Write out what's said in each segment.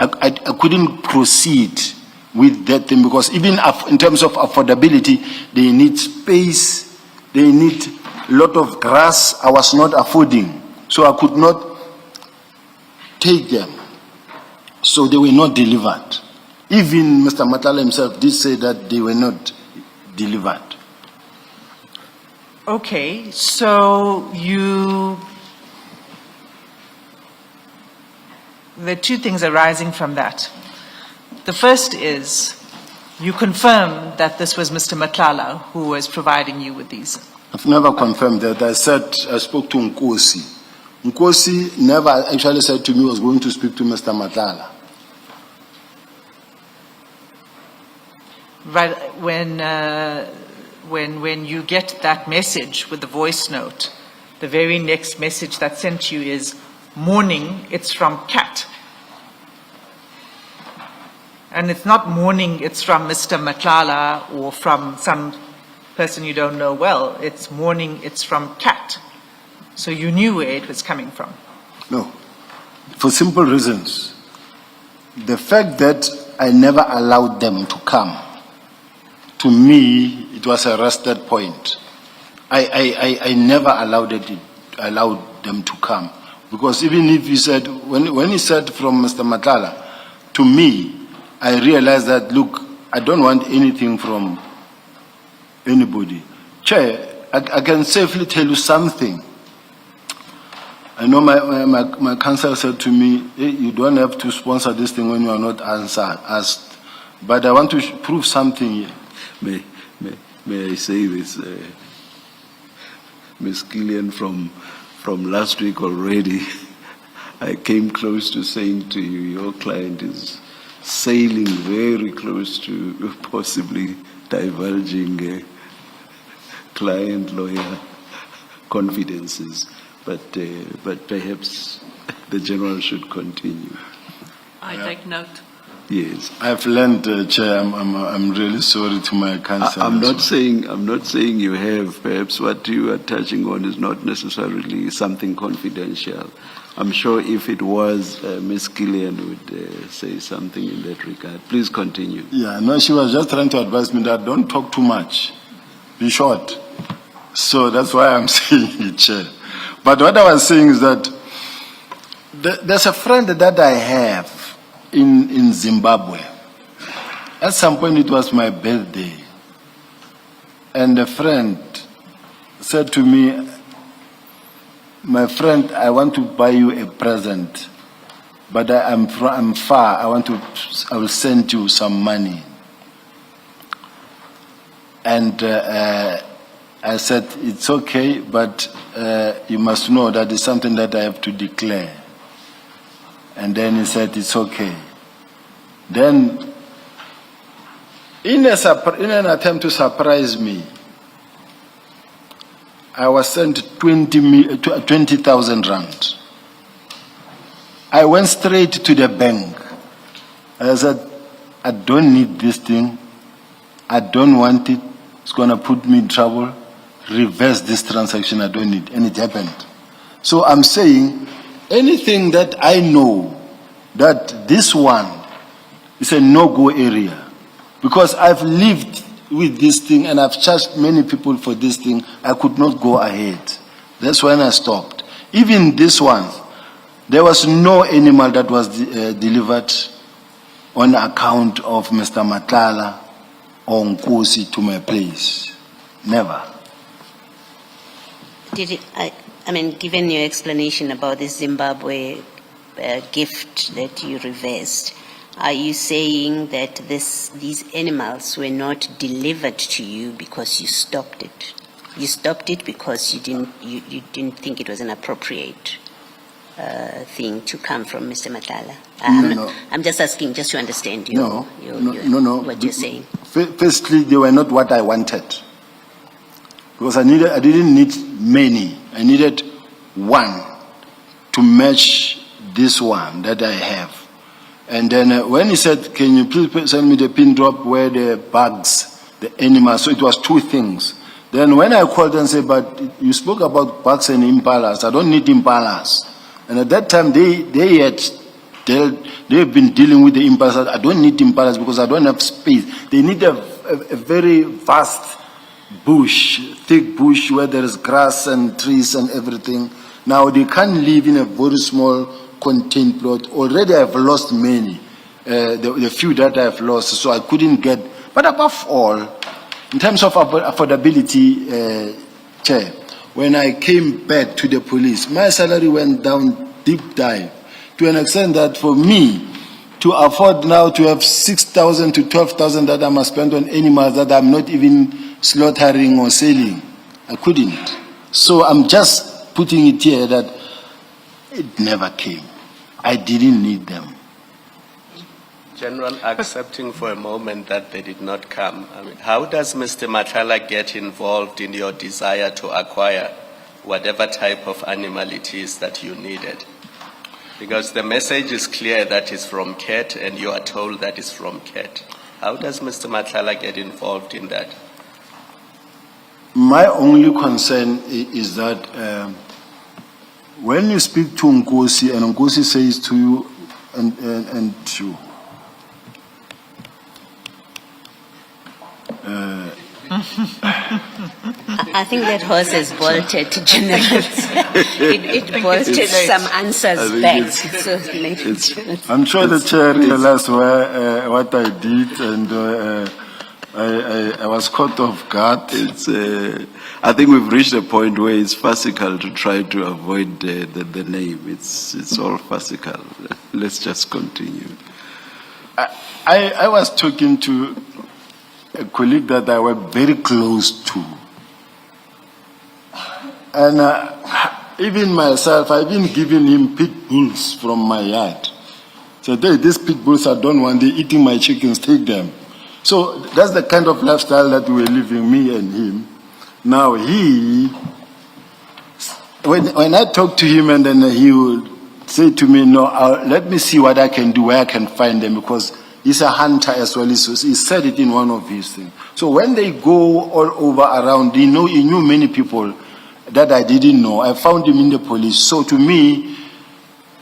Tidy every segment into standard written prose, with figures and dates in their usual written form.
I couldn't proceed with that thing because even in terms of affordability, they need space, they need a lot of grass. I was not affording, so I could not take them. So they were not delivered. Even Mr. Matlala himself did say that they were not delivered. Okay, so there are two things arising from that. The first is, you confirm that this was Mr. Matlala who was providing you with these. I've never confirmed that. I spoke to Nkosi. Nkosi never actually said to me he was going to speak to Mr. Matlala. Right, when you get that message with the voice note, the very next message that's sent to you is, morning, it's from Kat. And it's not morning, it's from Mr. Matlala or from some person you don't know well. It's morning, it's from Kat. So you knew where it was coming from. No, for simple reasons. The fact that I never allowed them to come, to me, it was a rested point. I never allowed them to come. Because even if he said, when he said from Mr. Matlala, to me, I realized that, look, I don't want anything from anybody. Chair, I can safely tell you something. I know my counsel said to me, hey, you don't have to sponsor this thing when you are not asked. But I want to prove something here. May I say this, Ms. Gillian, from last week already, I came close to saying to you, your client is sailing very close to possibly divulging client-lawyer confidences. But perhaps the General should continue. I take note. Yes, I've learned, Chair. I'm really sorry to my counsel. I'm not saying you have. Perhaps what you are touching on is not necessarily something confidential. I'm sure if it was, Ms. Gillian would say something in that regard. Please continue. Yeah, no, she was just trying to advise me that don't talk too much, be short. So that's why I'm saying it, Chair. But what I was saying is that there's a friend that I have in Zimbabwe. At some point it was my birthday, and a friend said to me, my friend, I want to buy you a present, but I'm far, I will send you some money. And I said, it's okay, but you must know that it's something that I have to declare. And then he said, it's okay. Then, in an attempt to surprise me, I was sent 20,000 rand. I went straight to the bank. I said, I don't need this thing. I don't want it. It's going to put me in trouble. Reverse this transaction. I don't need. And it happened. So I'm saying, anything that I know that this one is a no-go area, because I've lived with this thing and I've charged many people for this thing, I could not go ahead. That's when I stopped. Even this one, there was no animal that was delivered on account of Mr. Matlala or Nkosi to my place. Never. Did it, I mean, given your explanation about this Zimbabwe gift that you reversed, are you saying that these animals were not delivered to you because you stopped it? You stopped it because you didn't think it was an appropriate thing to come from Mr. Matlala? No. I'm just asking, just to understand No. what you're saying. Firstly, they were not what I wanted. Because I didn't need many. I needed one to match this one that I have. And then when he said, can you please send me the pin drop where the bugs, the animals, so it was two things. Then when I called and said, but you spoke about bugs and impalas, I don't need impalas. And at that time they had they've been dealing with the impalas. I don't need impalas because I don't have space. They need a very vast bush, thick bush where there is grass and trees and everything. Now they can't live in a very small contained plot. Already I've lost many, the few that I've lost, so I couldn't get. But above all, in terms of affordability, Chair, when I came back to the police, my salary went down deep dive to an extent that for me to afford now to have 6,000 to 12,000 that I must spend on animals that I'm not even slaughtering or selling, I couldn't. So I'm just putting it here that it never came. I didn't need them. General, accepting for a moment that they did not come, I mean, how does Mr. Matlala get involved in your desire to acquire whatever type of animal it is that you needed? Because the message is clear that it's from CAT and you are told that it's from CAT. How does Mr. Matlala get involved in that? My only concern is that when you speak to Nkosi and Nkosi says to you and to I think that horse has bolted, General. it bolted some answers back. So I'm sure the chair realized what I did, and I was caught off guard. I think we've reached a point where it's farcical to try to avoid the name. It's all farcical. Let's just continue. I was talking to a colleague that I was very close to. And even myself, I've been giving him pit bulls from my yard. So these pit bulls I don't want, they're eating my chickens, take them. So that's the kind of lifestyle that we're living, me and him. Now when I talk to him and then he would say to me, no, let me see what I can do, where I can find them, because he's a hunter as well. He said it in one of his things. So when they go all over around, he knew many people that I didn't know. I found him in the police. So to me,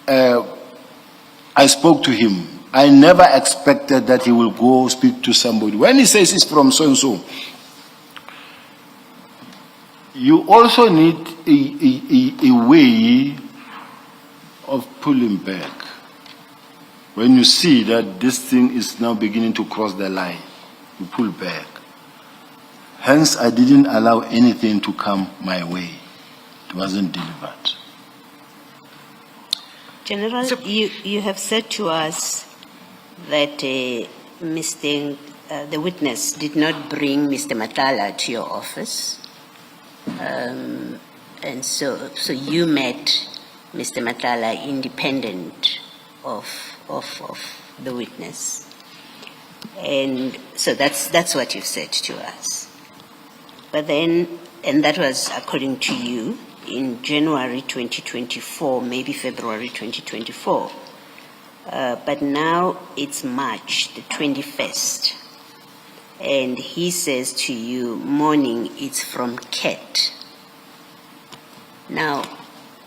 I spoke to him. I never expected that he will go speak to somebody. When he says it's from so-and-so, you also need a way of pulling back. When you see that this thing is now beginning to cross the line, you pull back. Hence, I didn't allow anything to come my way. It wasn't delivered. General, you have said to us that the witness did not bring Mr. Matlala to your office. And so you met Mr. Matlala independent of the witness. And so that's what you've said to us. But then, and that was according to you, in January 2024, maybe February 2024. But now it's March the 21st. And he says to you, morning, it's from CAT. Now,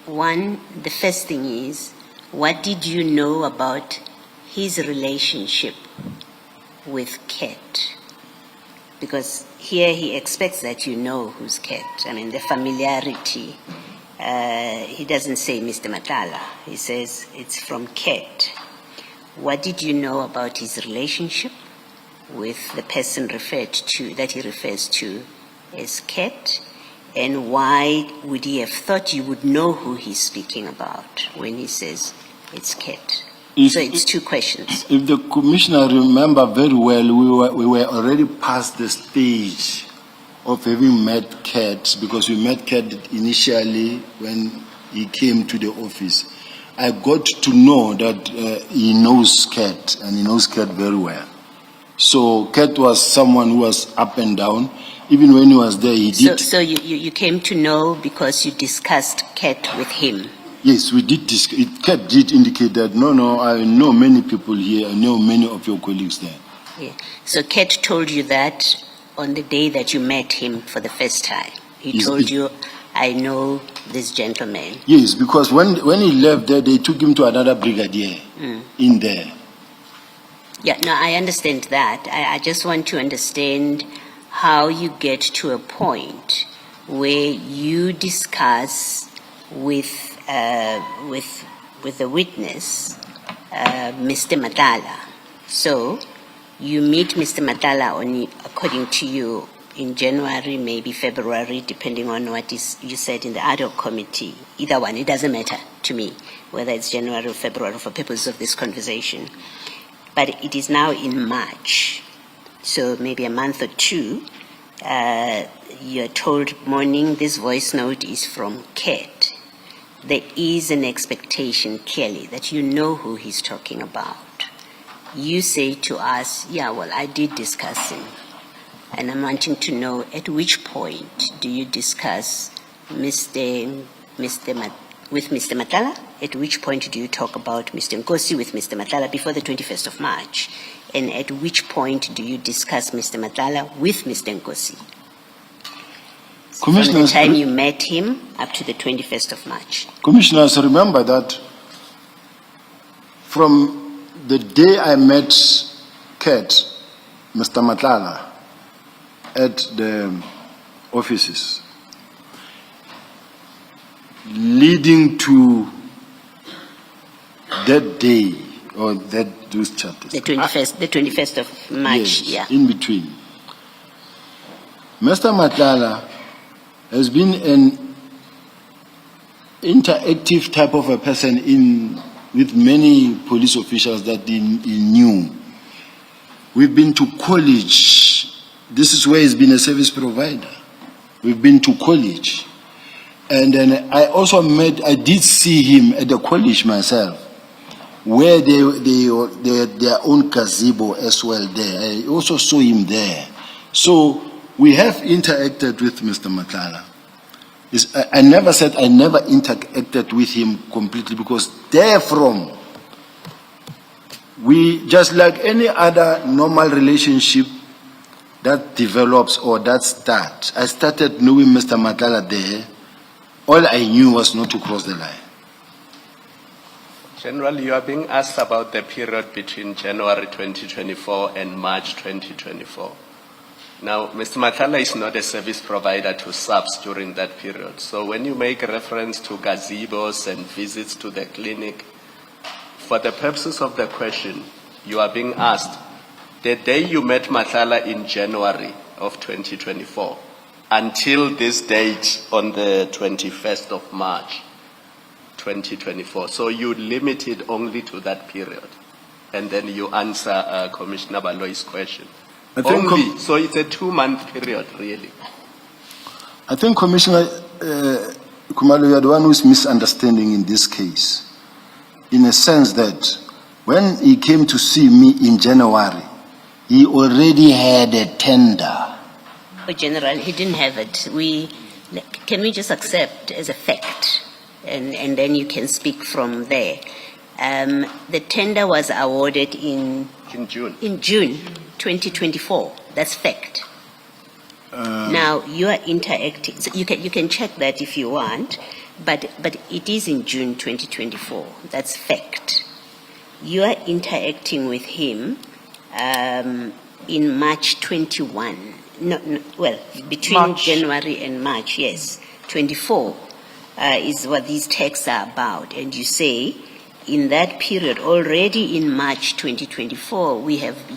the first thing is, what did you know about his relationship with CAT? Because here he expects that you know who's CAT. I mean, the familiarity. He doesn't say Mr. Matlala. He says it's from CAT. What did you know about his relationship with the person that he refers to as CAT? And why would he have thought you would know who he's speaking about when he says it's CAT? So it's two questions. If the commissioner remember very well, we were already past the stage of having met CAT, because we met CAT initially when he came to the office. I got to know that he knows CAT, and he knows CAT very well. So CAT was someone who was up and down. Even when he was there, he did. So you came to know because you discussed CAT with him? Yes, we did. CAT did indicate that, no, I know many people here. I know many of your colleagues there. Yeah. So CAT told you that on the day that you met him for the first time. He told you I know this gentleman. Yes, because when he left there, they took him to another brigadier in there. Yeah, no, I understand that. I just want to understand how you get to a point where you discuss with the witness, Mr. Matlala. So you meet Mr. Matlala according to you, in January, maybe February, depending on what you said in the ad hoc committee. Either one, it doesn't matter to me whether it's January or February for purposes of this conversation. But it is now in March, so maybe a month or two. You're told, morning, this voice note is from Kate. There is an expectation clearly that you know who he's talking about. You say to us, yeah, well, I did discuss him. And I'm wanting to know at which point do you discuss with Mr. Matlala? At which point do you talk about Mr. Nkosi with Mr. Matlala before the 21st of March? And at which point do you discuss Mr. Matlala with Mr. Nkosi? From the time you met him up to the 21st of March. Commissioners, remember that from the day I met Kate, Mr. Matlala, at the offices, leading to that day or those chapters. The 21st of March, yes, yeah. In between. Mr. Matlala has been an interactive type of a person with many police officials that he knew. We've been to college. This is where he's been a service provider. We've been to college. And then I did see him at the college myself, where they had their own gazebo as well there. I also saw him there. So we have interacted with Mr. Matlala. I never said I never interacted with him completely, because therefrom, we, just like any other normal relationship that develops or that starts, I started knowing Mr. Matlala there. All I knew was not to cross the line. General, you are being asked about the period between January 2024 and March 2024. Now, Mr. Matlala is not a service provider to subs during that period. So when you make reference to gazebos and visits to the clinic, for the purposes of the question, you are being asked, the day you met Matlala in January of 2024, until this date on the 21st of March 2024. So you limit it only to that period. And then you answer Commissioner Baloyi's question. Only, so it's a 2-month period, really. I think, Commissioner Khumalo, you are the one who is misunderstanding in this case, in a sense that when he came to see me in January, he already had a tender. But General, he didn't have it. Can we just accept as a fact, and then you can speak from there. The tender was awarded in June 2024. That's fact. Now you are interacting. So you can check that if you want, but it is in June 2024. That's fact. You are interacting with him in March 21. Well, between March. January and March, yes. 24 is what these texts are about. And you say, in that period, already in March 2024,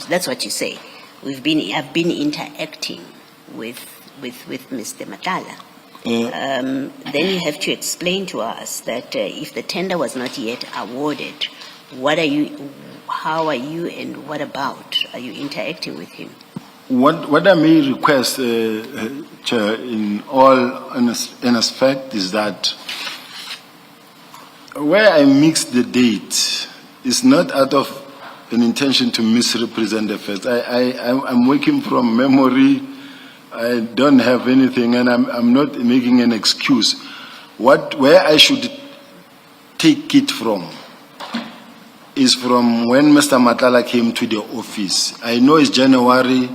that's what you say, I've been interacting with Mr. Matlala. Then you have to explain to us that if the tender was not yet awarded, how are you, and what about are you interacting with him? What I may request, Chair, in all aspect, is that where I mixed the date is not out of an intention to misrepresent the facts. I'm working from memory. I don't have anything, and I'm not making an excuse. Where I should take it from is from when Mr. Matlala came to the office. I know it's January